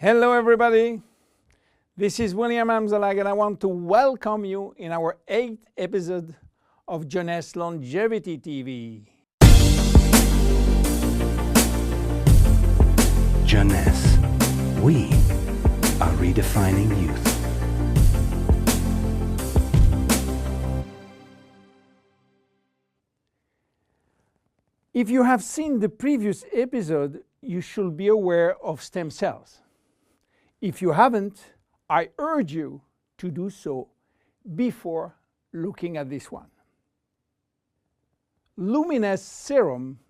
Hello everybody, this is William Anzalag and I want to welcome you in our 8th episode of Jeunesse Longevity TV. Jeunesse, we are redefining youth. If you have seen the previous episode, you should be aware of stem cells. If you haven't, I urge you to do so before looking at this one. Luminesce Serum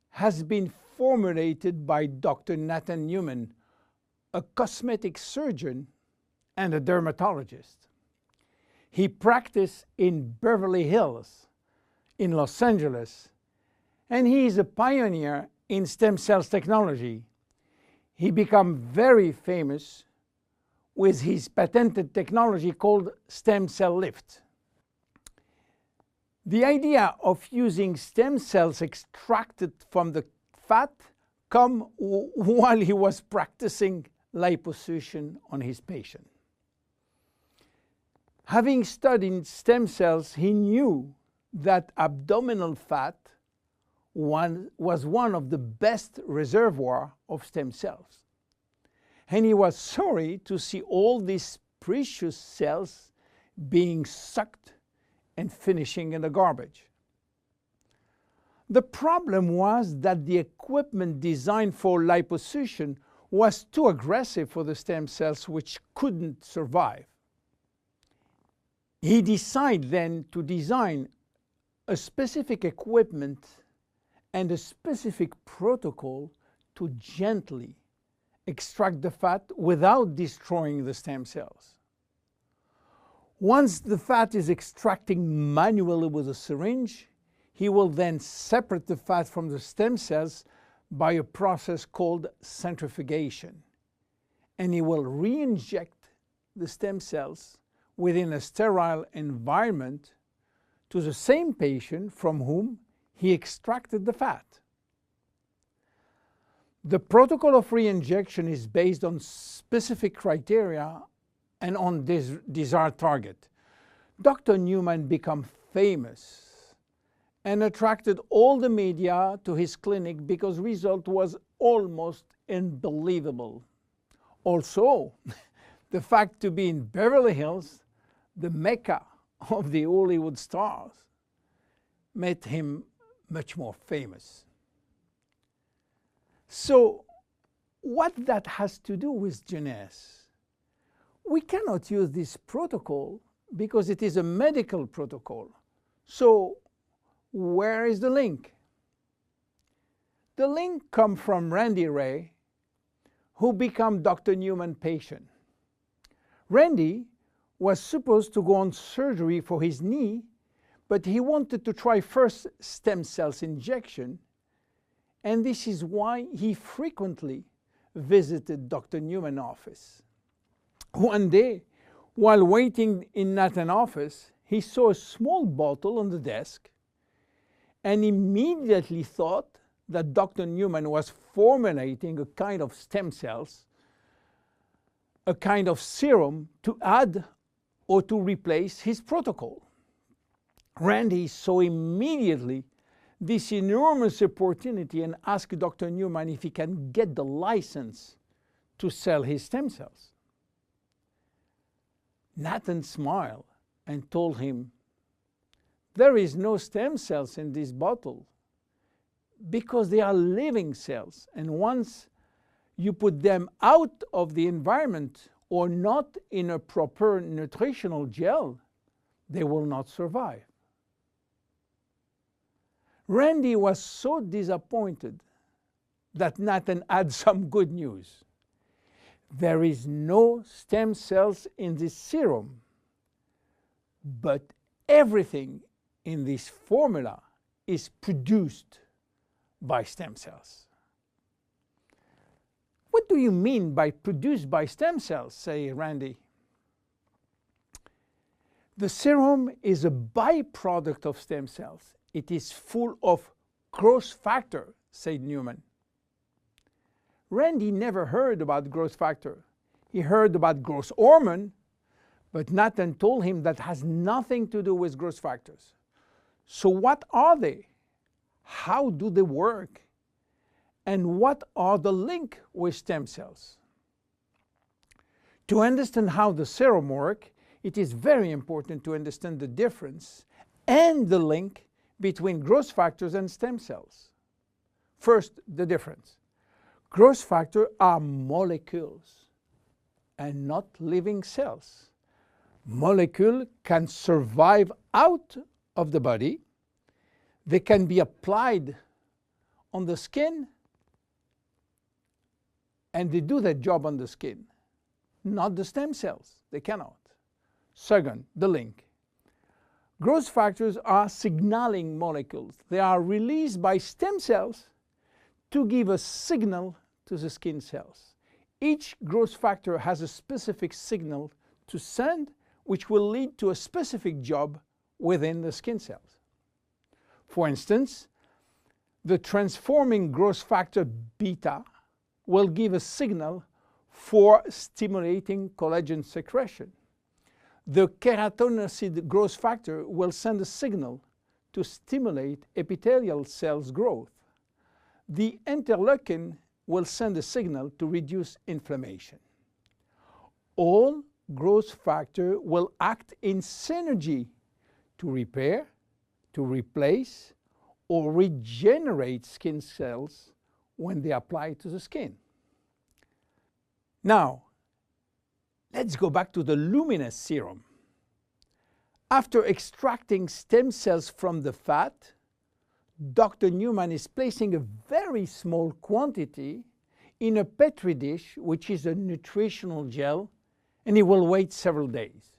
has been formulated by Dr. Nathan Newman, a cosmetic surgeon and a dermatologist. He practiced in Beverly Hills, in Los Angeles, and he is a pioneer in stem cells technology. He became very famous with his patented technology called stem cell lift. The idea of using stem cells extracted from the fat came while he was practicing liposuction on his patient. Having studied stem cells, he knew that abdominal fat was one of the best reservoirs of stem cells. And he was sorry to see all these precious cells being sucked and finishing in the garbage. The problem was that the equipment designed for liposuction was too aggressive for the stem cells, which couldn't survive. He decided then to design a specific equipment and a specific protocol to gently extract the fat without destroying the stem cells. Once the fat is extracting manually with a syringe, he will then separate the fat from the stem cells by a process called centrifugation. And he will re-inject the stem cells within a sterile environment to the same patient from whom he extracted the fat. The protocol of re-injection is based on specific criteria and on this desired target. Dr. Newman became famous and attracted all the media to his clinic because the result was almost unbelievable. Also, the fact to be in Beverly Hills, the mecca of the Hollywood stars, made him much more famous. So, what that has to do with Jeunesse? We cannot use this protocol because it is a medical protocol. So, where is the link? The link comes from Randy Ray, who became Dr. Newman's patient. Randy was supposed to go on surgery for his knee, but he wanted to try first stem cells injection, and this is why he frequently visited Dr. Newman's office. One day, while waiting in Nathan's office, he saw a small bottle on the desk and immediately thought that Dr. Newman was formulating a kind of stem cells, a kind of serum to add or to replace his protocol. Randy saw immediately this enormous opportunity and asked Dr. Newman if he can get the license to sell his stem cells. Nathan smiled and told him, "There is no stem cells in this bottle because they are living cells, and once you put them out of the environment or not in a proper nutritional gel, they will not survive." Randy was so disappointed that Nathan had some good news. There is no stem cells in this serum, but everything in this formula is produced by stem cells. What do you mean by produced by stem cells, say Randy? The serum is a byproduct of stem cells. It is full of growth factor, said Newman. Randy never heard about growth factor. He heard about growth hormone, but Nathan told him that has nothing to do with growth factors. So what are they? How do they work? And what are the link with stem cells? To understand how the serum works, it is very important to understand the difference and the link between growth factors and stem cells. First, the difference. Growth factors are molecules and not living cells. Molecules can survive out of the body. They can be applied on the skin, and they do their job on the skin. Not the stem cells. They cannot. Second, the link. Growth factors are signaling molecules. They are released by stem cells to give a signal to the skin cells. Each growth factor has a specific signal to send, which will lead to a specific job within the skin cells. For instance, the transforming growth factor beta will give a signal for stimulating collagen secretion. The keratinocyte growth factor will send a signal to stimulate epithelial cells growth. The interleukin will send a signal to reduce inflammation. All growth factors will act in synergy to repair, to replace, or regenerate skin cells when they apply to the skin. Now, let's go back to the Luminesce serum. After extracting stem cells from the fat, Dr. Newman is placing a very small quantity in a Petri dish, which is a nutritional gel, and he will wait several days.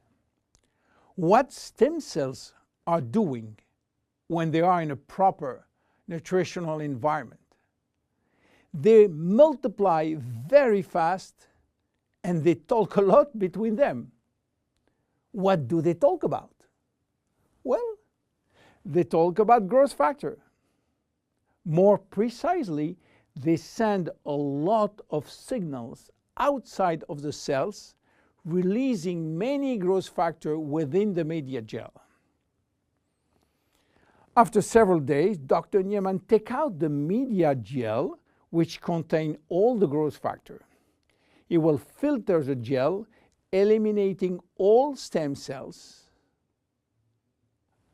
What stem cells are doing when they are in a proper nutritional environment? They multiply very fast and they talk a lot between them. What do they talk about? Well, they talk about growth factor. More precisely, they send a lot of signals outside of the cells, releasing many growth factors within the media gel. After several days, Dr. Newman takes out the media gel, which contains all the growth factor. He will filter the gel, eliminating all stem cells,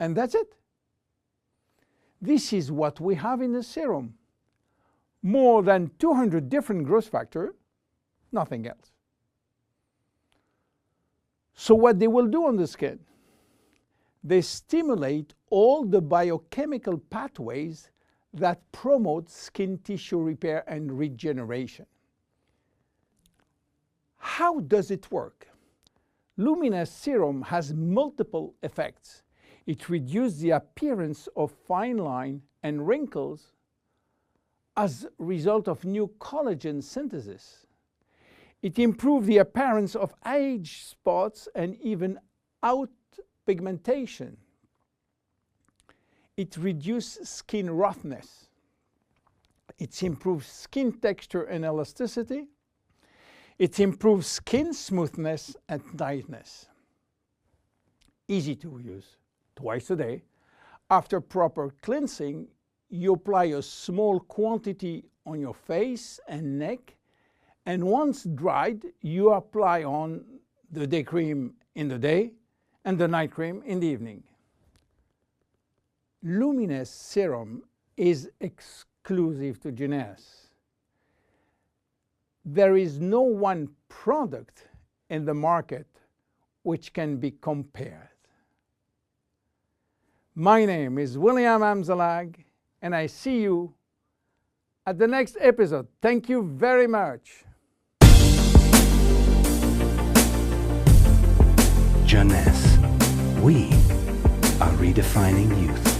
and that's it. This is what we have in the serum. More than 200 different growth factors, nothing else. So what they will do on the skin? They stimulate all the biochemical pathways that promote skin tissue repair and regeneration. How does it work? Luminesce serum has multiple effects. It reduces the appearance of fine lines and wrinkles as a result of new collagen synthesis. It improves the appearance of age spots and even out pigmentation. It reduces skin roughness. It improves skin texture and elasticity. It improves skin smoothness and tightness. Easy to use, twice a day. After proper cleansing, you apply a small quantity on your face and neck, and once dried, you apply on the day cream in the day and the night cream in the evening. Luminesce serum is exclusive to Jeunesse. There is no one product in the market which can be compared. My name is William Anzalag, and I see you at the next episode. Thank you very much. Jeunesse. We are redefining youth.